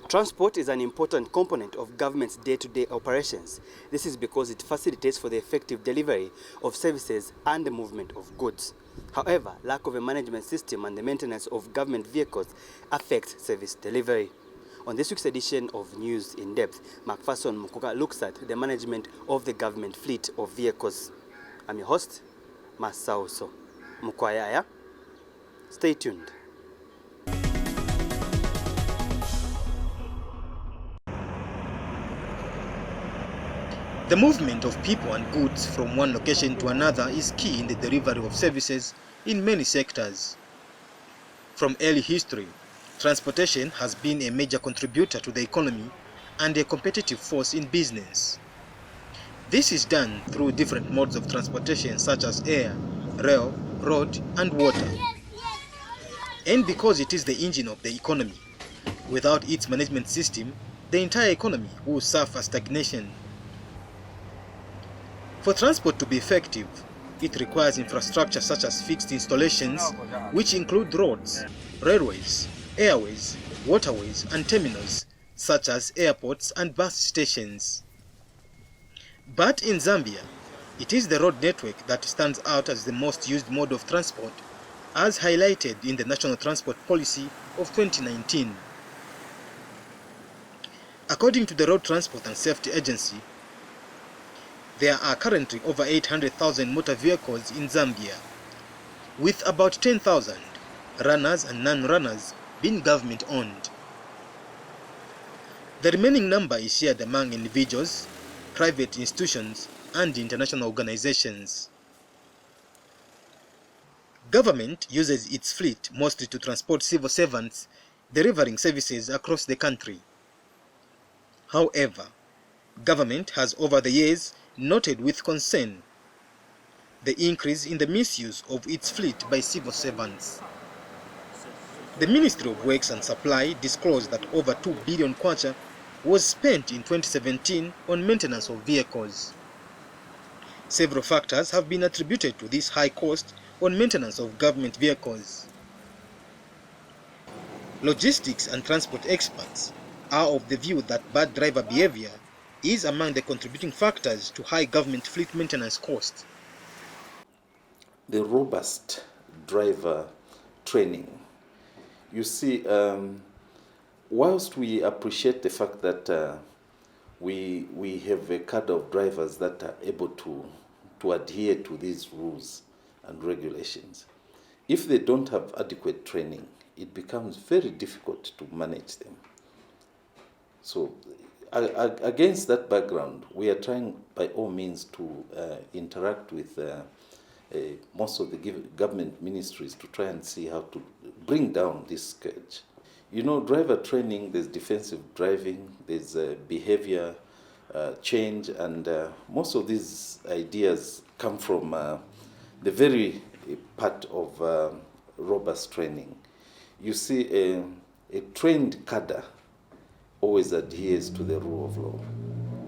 Transport is an important component of government's day-to-day operations. This is because it facilitates for the effective delivery of services and the movement of goods. However, lack of a management system and the maintenance of government vehicles affects service delivery. On this week's edition of News in Depth, Macpherson Mukoka looks at the management of the government fleet of vehicles. I'm your host, Masauso Mukwayaya. Stay tuned. The movement of people and goods from one location to another is key in the delivery of services in many sectors. From early history, transportation has been a major contributor to the economy and a competitive force in business. This is done through different modes of transportation such as air, rail, road, and water. And because it is the engine of the economy, without its management system, the entire economy will suffer stagnation. For transport to be effective, it requires infrastructure such as fixed installations, which include roads, railways, airways, waterways, and terminals, such as airports and bus stations. But in Zambia, it is the road network that stands out as the most used mode of transport, as highlighted in the National Transport Policy of 2019. According to the Road Transport and Safety Agency, there are currently over 800,000 motor vehicles in Zambia, with about 10,000 runners and non-runners being government-owned. The remaining number is shared among individuals, private institutions, and international organizations. Government uses its fleet mostly to transport civil servants delivering services across the country. However, government has over the years noted with concern the increase in the misuse of its fleet by civil servants. The Ministry of Works and Supply disclosed that over 2 billion kwacha was spent in 2017 on maintenance of vehicles. Several factors have been attributed to this high cost on maintenance of government vehicles. Logistics and transport experts are of the view that bad driver behavior is among the contributing factors to high government fleet maintenance costs. The robust driver training. You see, whilst we appreciate the fact that we have a cadre of drivers that are able to adhere to these rules and regulations, if they don't have adequate training, it becomes very difficult to manage them. So, against that background, we are trying by all means to interact with most of the government ministries to try and see how to bring down this scourge. You know, driver training, there's defensive driving, there's behavior change, and most of these ideas come from the very part of robust training. You see, a trained cadre always adheres to the rule of law.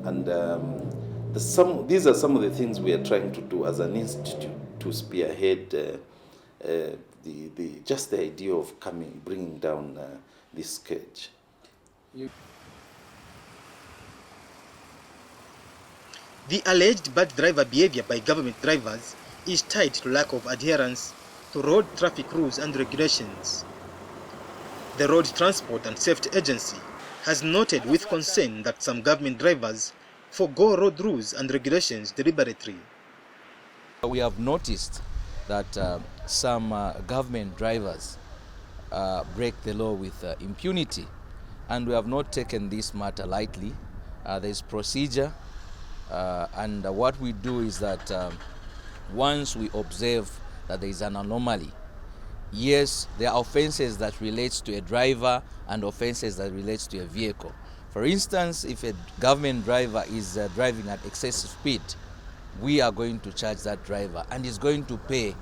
And these are some of the things we are trying to do as an institute to spearhead just the idea of bringing down this scourge. The alleged bad driver behavior by government drivers is tied to lack of adherence to road traffic rules and regulations. The Road Transport and Safety Agency has noted with concern that some government drivers forgo road rules and regulations deliberately. We have noticed that some government drivers break the law with impunity, and we have not taken this matter lightly. There is procedure, and what we do is that once we observe that there is an anomaly, yes, there are offenses that relates to a driver and offenses that relates to a vehicle. For instance, if a government driver is driving at excessive speed, we are going to charge that driver and is going to pay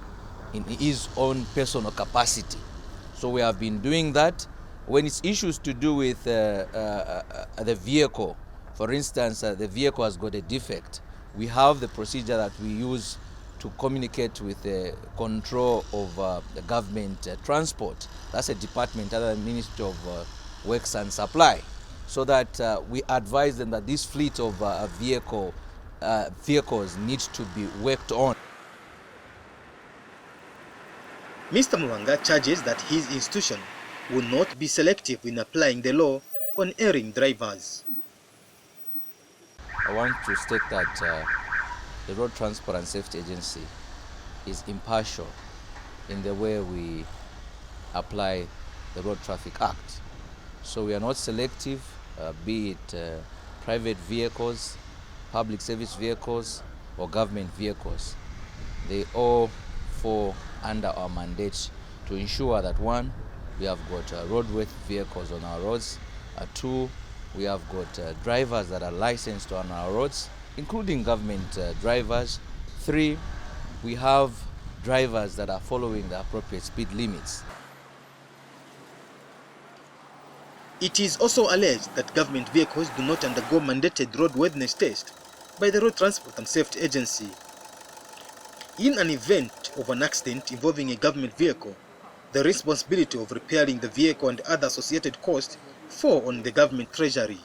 in his own personal capacity. So we have been doing that. When it's issues to do with the vehicle, for instance, the vehicle has got a defect, we have the procedure that we use to communicate with the control of the government transport. That's a department under the Ministry of Works and Supply. so that we advise them that this fleet of vehicles needs to be worked on. Mr. Mulanga charges that his institution will not be selective in applying the law on erring drivers. I want to state that the Road Transport and Safety Agency is impartial in the way we apply the Road Traffic Act. So we are not selective, be it private vehicles, public service vehicles, or government vehicles. They all fall under our mandate to ensure that, one, we have got roadworthy vehicles on our roads, two, we have got drivers that are licensed on our roads, including government drivers, three, we have drivers that are following the appropriate speed limits. It is also alleged that government vehicles do not undergo mandated roadworthiness test by the Road Transport and Safety Agency. In an event of an accident involving a government vehicle, the responsibility of repairing the vehicle and other associated costs fall on the government treasury.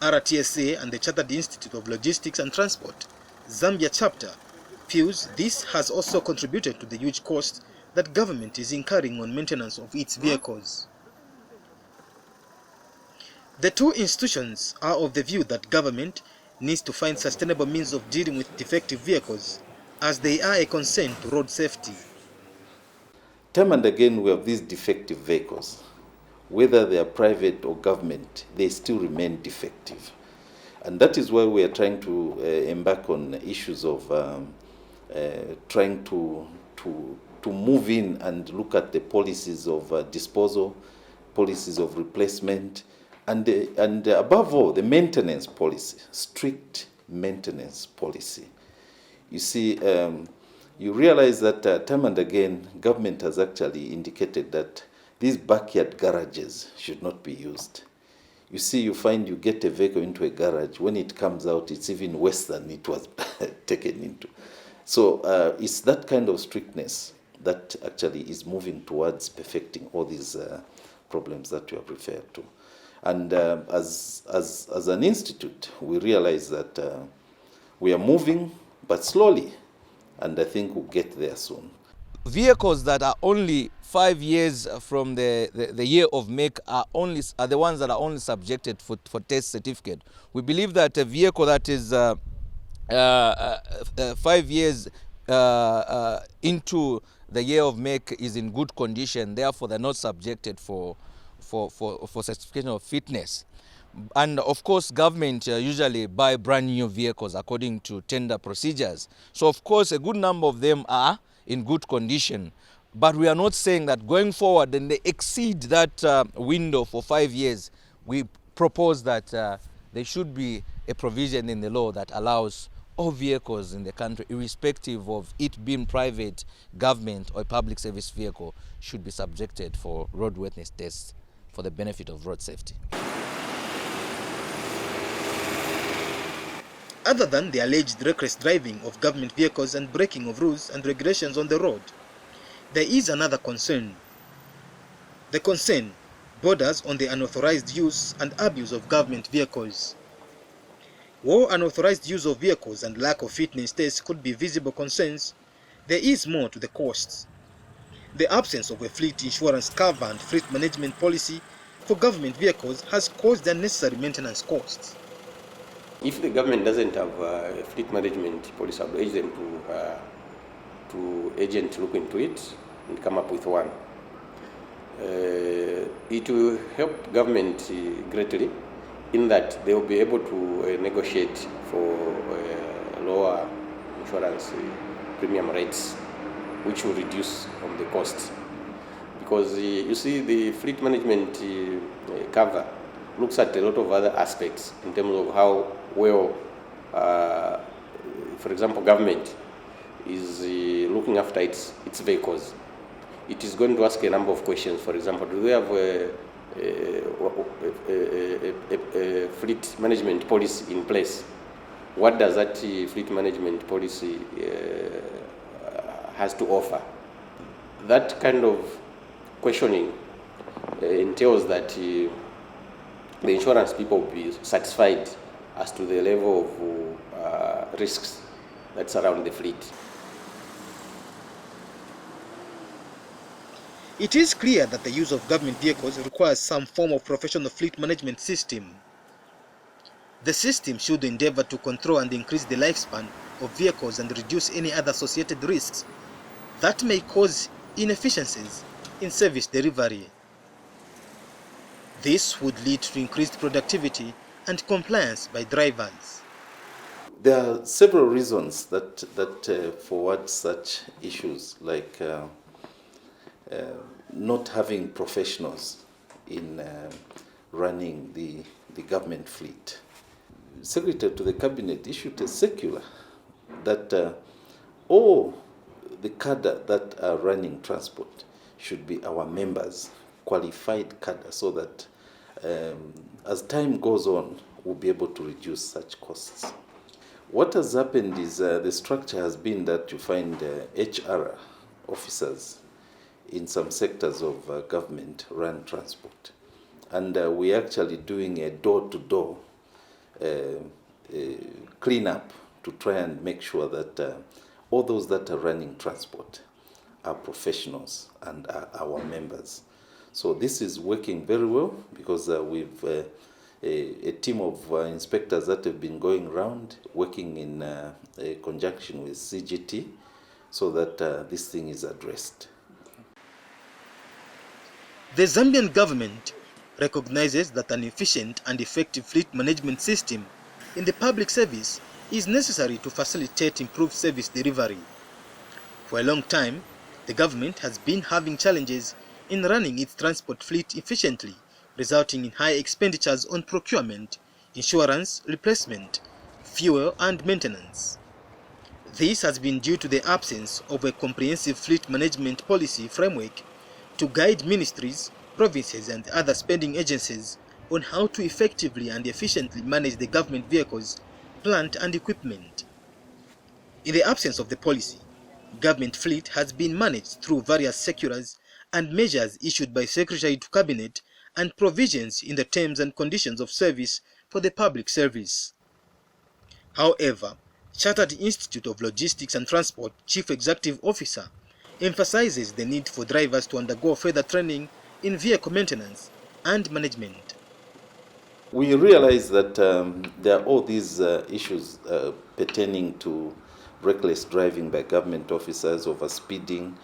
RTSA and the Chartered Institute of Logistics and Transport, Zambia chapter, feels this has also contributed to the huge cost that government is incurring on maintenance of its vehicles. The two institutions are of the view that government needs to find sustainable means of dealing with defective vehicles, as they are a concern to road safety. Time and again we have these defective vehicles. Whether they are private or government, they still remain defective. And that is why we are trying to embark on issues of trying to move in and look at the policies of disposal, policies of replacement, and above all, the maintenance policy, strict maintenance policy. You see, you realize that time and again, government has actually indicated that these backyard garages should not be used. You see, you find you get a vehicle into a garage, when it comes out, it's even worse than it was taken into. So it's that kind of strictness that actually is moving towards perfecting all these problems that you have referred to. And as an institute, we realize that we are moving, but slowly, and I think we'll get there soon. Vehicles that are only 5 years from the year of make are the ones that are only subjected for test certificate. We believe that a vehicle that is 5 years into the year of make is in good condition, therefore they're not subjected for certification of fitness. And of course, government usually buy brand new vehicles according to tender procedures. So of course, a good number of them are in good condition. But we are not saying that going forward, then they exceed that window for 5 years. We propose that there should be a provision in the law that allows all vehicles in the country, irrespective of it being private, government, or a public service vehicle, should be subjected for roadworthiness tests for the benefit of road safety. Other than the alleged reckless driving of government vehicles and breaking of rules and regulations on the road, there is another concern. The concern borders on the unauthorized use and abuse of government vehicles. While unauthorized use of vehicles and lack of fitness tests could be visible concerns, there is more to the costs. The absence of a fleet insurance cover and fleet management policy for government vehicles has caused unnecessary maintenance costs. If the government doesn't have a fleet management policy, I would urge them to urgently look into it and come up with one. It will help government greatly in that they will be able to negotiate for lower insurance premium rates, which will reduce on the cost. Because you see, the fleet management cover looks at a lot of other aspects in terms of how well, for example, government is looking after its vehicles. It is going to ask a number of questions. For example, do they have a fleet management policy in place? What does that fleet management policy has to offer? That kind of questioning entails that the insurance people will be satisfied as to the level of risks that surround the fleet. It is clear that the use of government vehicles requires some form of professional fleet management system. The system should endeavor to control and increase the lifespan of vehicles and reduce any other associated risks that may cause inefficiencies in service delivery. This would lead to increased productivity and compliance by drivers. There are several reasons that forward such issues, like not having professionals in running the government fleet. Secretary to the Cabinet issued a circular that all the cadre that are running transport should be our members, qualified cadre, so that as time goes on, we'll be able to reduce such costs. What has happened is the structure has been that you find HR officers in some sectors of government run transport. And we're actually doing a door-to-door cleanup to try and make sure that all those that are running transport are professionals and are our members. So this is working very well because we've a team of inspectors that have been going around working in conjunction with CGT so that this thing is addressed. The Zambian government recognizes that an efficient and effective fleet management system in the public service is necessary to facilitate improved service delivery. For a long time, the government has been having challenges in running its transport fleet efficiently, resulting in high expenditures on procurement, insurance, replacement, fuel, and maintenance. This has been due to the absence of a comprehensive fleet management policy framework to guide ministries, provinces, and other spending agencies on how to effectively and efficiently manage the government vehicles, plant, and equipment. In the absence of the policy, government fleet has been managed through various circulars and measures issued by Secretary to Cabinet and provisions in the terms and conditions of service for the public service. However, Chartered Institute of Logistics and Transport Chief Executive Officer emphasizes the need for drivers to undergo further training in vehicle maintenance and management. We realize that there are all these issues pertaining to reckless driving by government officers, over speeding,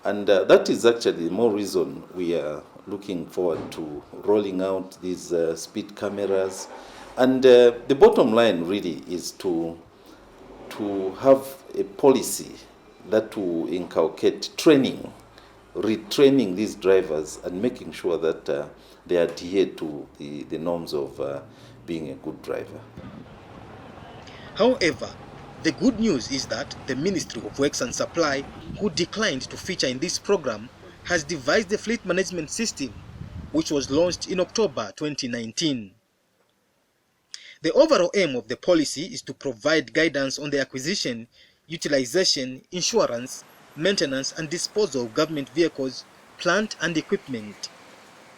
and that is actually more reason we are looking forward to rolling out these speed cameras. And the bottom line really is to have a policy that will inculcate training, retraining these drivers and making sure that they adhere to the norms of being a good driver. However, the good news is that the Ministry of Works and Supply, who declined to feature in this program, has devised a fleet management system which was launched in October 2019. The overall aim of the policy is to provide guidance on the acquisition, utilization, insurance, maintenance, and disposal of government vehicles, plant, and equipment.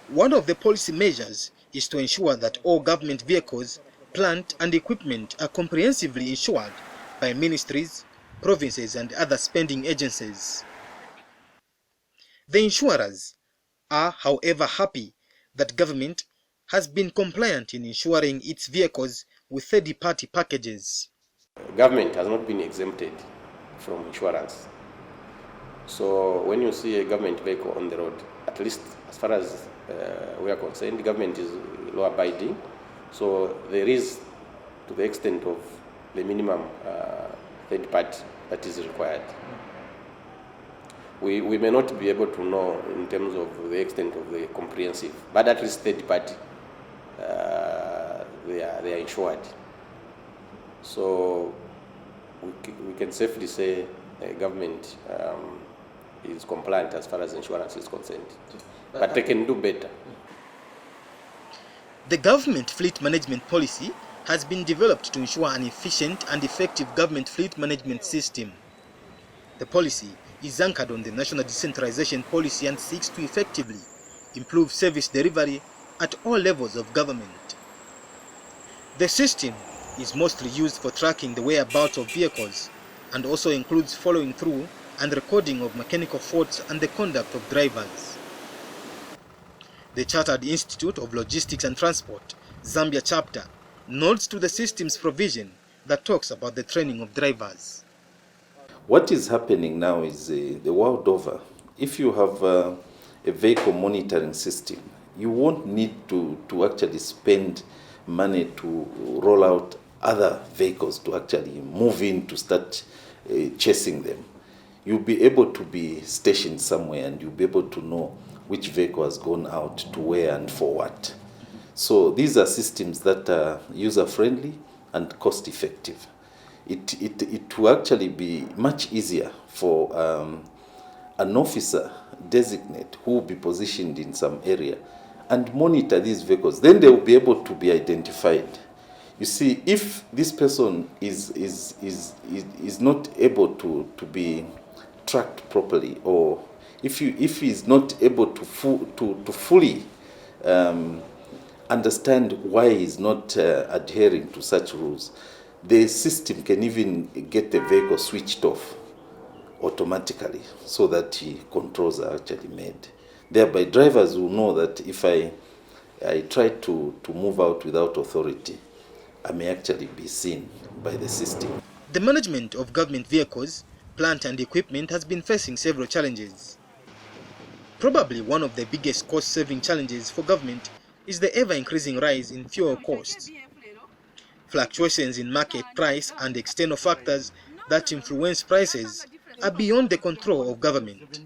One of the policy measures is to ensure that all government vehicles, plant, and equipment are comprehensively insured by ministries, provinces, and other spending agencies. The insurers are, however, happy that government has been compliant in insuring its vehicles with third-party packages. Government has not been exempted from insurance. So when you see a government vehicle on the road, at least as far as we are concerned, the government is law-abiding. So there is, to the extent of the minimum third party that is required. We may not be able to know in terms of the extent of the comprehensive, but at least third party, they are insured. So we can safely say the government is compliant as far as insurance is concerned, but they can do better. The government fleet management policy has been developed to ensure an efficient and effective government fleet management system. The policy is anchored on the National Decentralization Policy and seeks to effectively improve service delivery at all levels of government. The system is mostly used for tracking the whereabouts of vehicles and also includes following through and recording of mechanical faults and the conduct of drivers. The Chartered Institute of Logistics and Transport, Zambia chapter, nods to the system's provision that talks about the training of drivers. What is happening now is the world over, if you have a vehicle monitoring system, you won't need to actually spend money to roll out other vehicles to actually move in to start chasing them. You'll be able to be stationed somewhere and you'll be able to know which vehicle has gone out to where and for what. So these are systems that are user-friendly and cost-effective. It will actually be much easier for an officer designate who will be positioned in some area and monitor these vehicles. Then they will be able to be identified. You see, if this person is not able to be tracked properly, or if he is not able to fully understand why he's not adhering to such rules, the system can even get the vehicle switched off automatically so that controls are actually made. Thereby, drivers will know that if I try to move out without authority, I may actually be seen by the system. The management of government vehicles, plant and equipment has been facing several challenges. Probably one of the biggest cost-saving challenges for government is the ever-increasing rise in fuel costs. Fluctuations in market price and external factors that influence prices are beyond the control of government.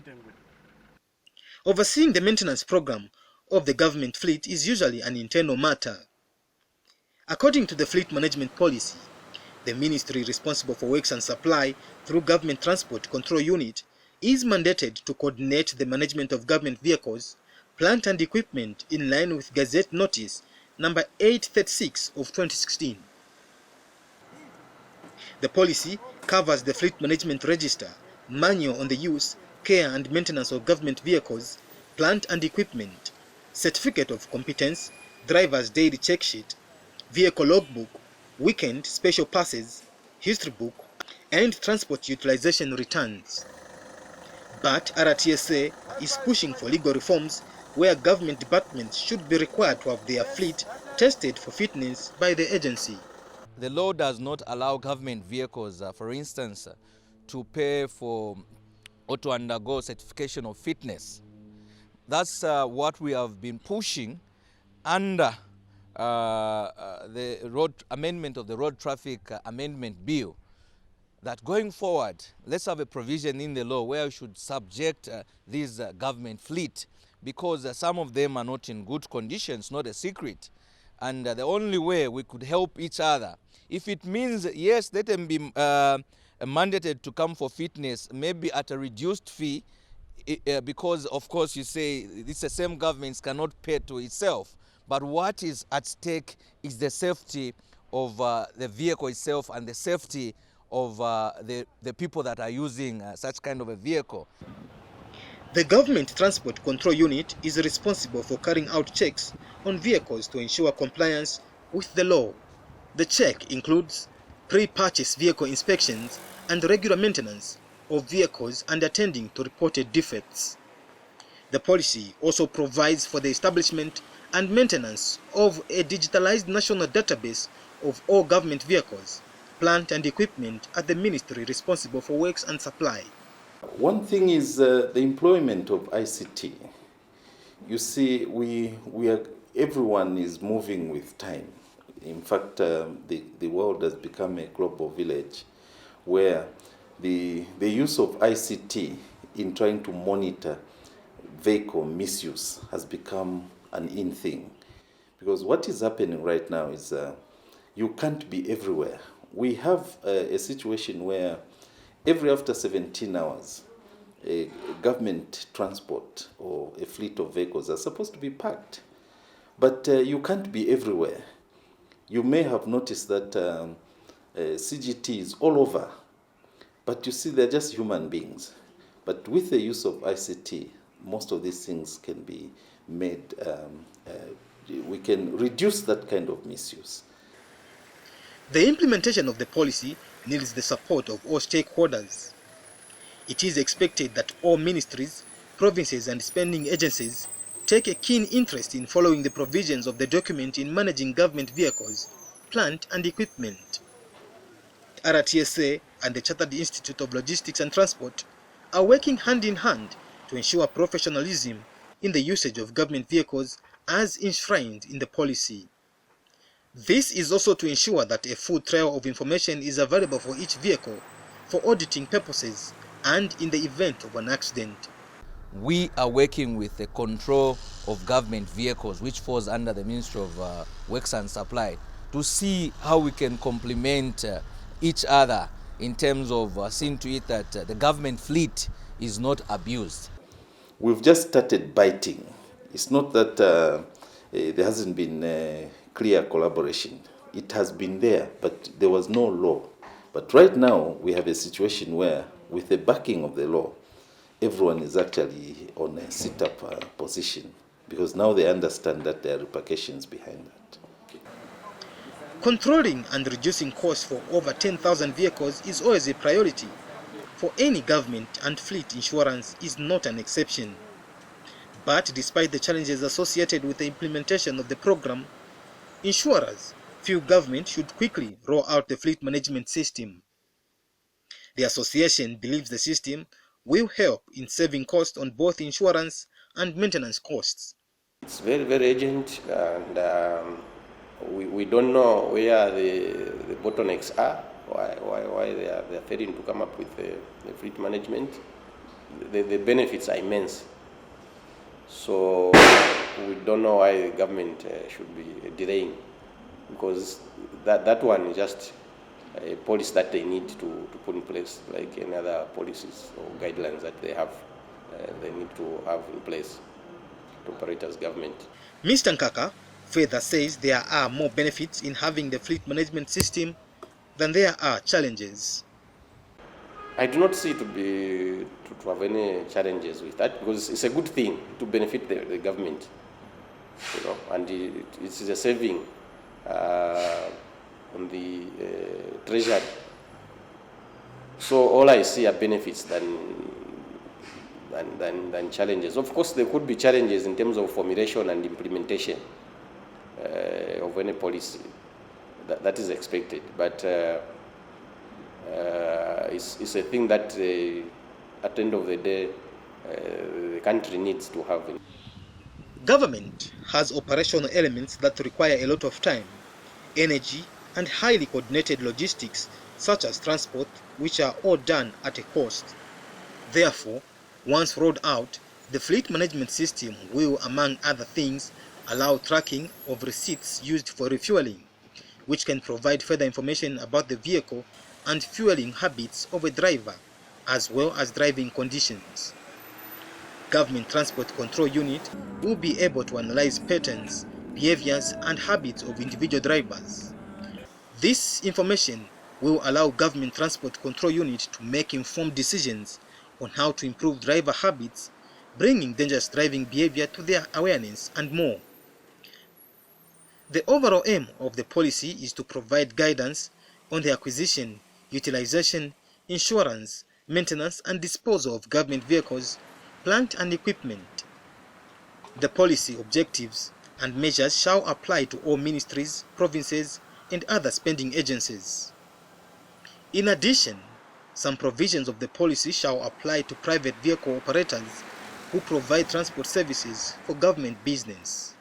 Overseeing the maintenance program of the government fleet is usually an internal matter. According to the Fleet Management Policy, the ministry responsible for works and supply through Government Transport Control Unit is mandated to coordinate the management of government vehicles, plant and equipment in line with Gazette Notice number 836 of 2016. The policy covers the Fleet Management Register, manual on the use, care and maintenance of government vehicles, plant and equipment, certificate of competence, driver's daily check sheet, vehicle logbook, weekend special passes, history book, and transport utilization returns. But RTSA is pushing for legal reforms where government departments should be required to have their fleet tested for fitness by the agency. The law does not allow government vehicles, for instance, to pay for or to undergo certification of fitness. That's what we have been pushing under the road amendment of the Road Traffic Amendment Bill, that going forward, let's have a provision in the law where we should subject these government fleet, because some of them are not in good conditions, not a secret. And the only way we could help each other, if it means, yes, let them be mandated to come for fitness, maybe at a reduced fee, because of course you say it's the same government cannot pay to itself. But what is at stake is the safety of the vehicle itself and the safety of the people that are using such kind of a vehicle. The Government Transport Control Unit is responsible for carrying out checks on vehicles to ensure compliance with the law. The check includes pre-purchase vehicle inspections and regular maintenance of vehicles and attending to reported defects. The policy also provides for the establishment and maintenance of a digitalized national database of all government vehicles, plant and equipment at the ministry responsible for works and supply. One thing is the employment of ICT. You see, everyone is moving with time. In fact, the world has become a global village where the use of ICT in trying to monitor vehicle misuse has become an in thing. Because what is happening right now is you can't be everywhere. We have a situation where every after 17 hours, a government transport or a fleet of vehicles are supposed to be parked. But you can't be everywhere. You may have noticed that CGT is all over. But you see, they're just human beings. But with the use of ICT, most of these things can be made we can reduce that kind of misuse. The implementation of the policy needs the support of all stakeholders. It is expected that all ministries, provinces and spending agencies take a keen interest in following the provisions of the document in managing government vehicles, plant and equipment. RTSA and the Chartered Institute of Logistics and Transport are working hand in hand to ensure professionalism in the usage of government vehicles as enshrined in the policy. This is also to ensure that a full trail of information is available for each vehicle for auditing purposes and in the event of an accident. We are working with the control of government vehicles, which falls under the Ministry of Works and Supply, to see how we can complement each other in terms of seeing to it that the government fleet is not abused. We've just started biting. It's not that there hasn't been clear collaboration. It has been there, but there was no law. But right now, we have a situation where, with the backing of the law, everyone is actually on a sit-up position, because now they understand that there are repercussions behind that. Controlling and reducing costs for over 10,000 vehicles is always a priority. For any government, and fleet insurance is not an exception. But despite the challenges associated with the implementation of the program, insurers feel government should quickly roll out the fleet management system. The association believes the system will help in saving costs on both insurance and maintenance costs. It's very, very urgent, and we don't know where the bottlenecks are, why they are failing to come up with the fleet management. The benefits are immense. So we don't know why the government should be delaying, because that one is just a policy that they need to put in place, like any other policies or guidelines that they have, they need to have in place to operate as government. Mr. Nkaka further says there are more benefits in having the fleet management system than there are challenges. I do not see to have any challenges with that, because it's a good thing to benefit the government, and it is a saving on the treasury. So all I see are benefits than challenges. Of course, there could be challenges in terms of formulation and implementation of any policy. That is expected, but it's a thing that at the end of the day the country needs to have. Government has operational elements that require a lot of time, energy and highly coordinated logistics such as transport, which are all done at a cost. Therefore, once rolled out, the fleet management system will, among other things, allow tracking of receipts used for refueling, which can provide further information about the vehicle and fueling habits of a driver, as well as driving conditions. Government Transport Control Unit will be able to analyze patterns, behaviors, and habits of individual drivers. This information will allow Government Transport Control Unit to make informed decisions on how to improve driver habits, bringing dangerous driving behavior to their awareness, and more. The overall aim of the policy is to provide guidance on the acquisition, utilization, insurance, maintenance, and disposal of government vehicles, plant and equipment. The policy objectives and measures shall apply to all ministries, provinces, and other spending agencies. In addition, some provisions of the policy shall apply to private vehicle operators who provide transport services for government business.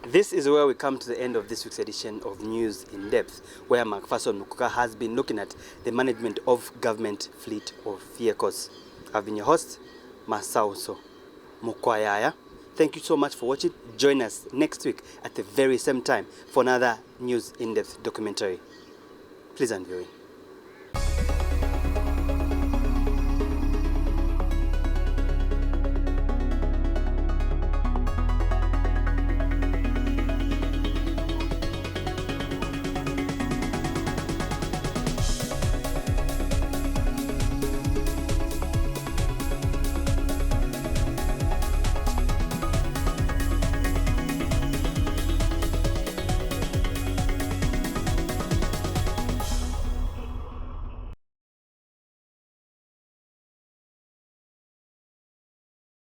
This is where we come to the end of this week's edition of News in Depth, where Macpherson Mukuka has been looking at the management of government fleet of vehicles. I've been your host, Masauso Mukwayaya. Thank you so much for watching. Join us next week at the very same time for another News in Depth documentary. Please enjoy.